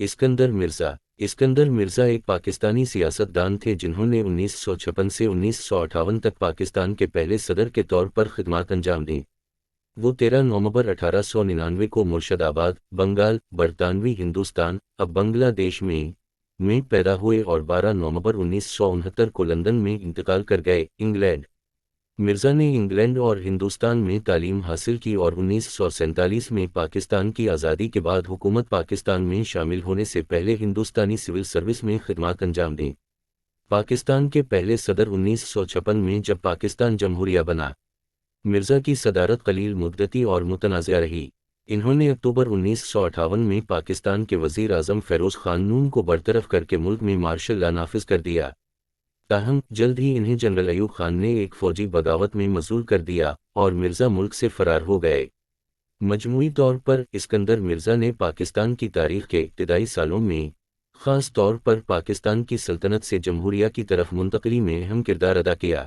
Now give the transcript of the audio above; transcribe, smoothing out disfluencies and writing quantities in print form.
اسکندر مرزا ایک پاکستانی سیاستدان تھے جنہوں نے 1956 سے 1958 تک پاکستان کے پہلے صدر کے طور پر خدمات انجام دیں۔ وہ 13 نومبر 1899 کو مرشد آباد، بنگال، برطانوی ہندوستان اب بنگلہ دیش میں پیدا ہوئے اور 12 نومبر 1969 کو لندن میں انتقال کر گئے، انگلینڈ۔ مرزا نے انگلینڈ اور ہندوستان میں تعلیم حاصل کی اور 1947 میں پاکستان کی آزادی کے بعد حکومت پاکستان میں شامل ہونے سے پہلے ہندوستانی سول سروس میں خدمات انجام دیں۔ پاکستان کے پہلے صدر 1956 میں جب پاکستان جمہوریہ بنا، مرزا کی صدارت قلیل مدتی اور متنازع رہی۔ انہوں نے اکتوبر 1958 میں پاکستان کے وزیر اعظم فیروز خان نون کو برطرف کر کے ملک میں مارشل لا نافذ کر دیا۔ تاہم جلد ہی انہیں جنرل ایوب خان نے ایک فوجی بغاوت میں مذعور کر دیا اور مرزا ملک سے فرار ہو گئے۔ مجموعی طور پر اسکندر مرزا نے پاکستان کی تاریخ کے ابتدائی سالوں میں خاص طور پر پاکستان کی سلطنت سے جمہوریہ کی طرف منتقلی میں اہم کردار ادا کیا۔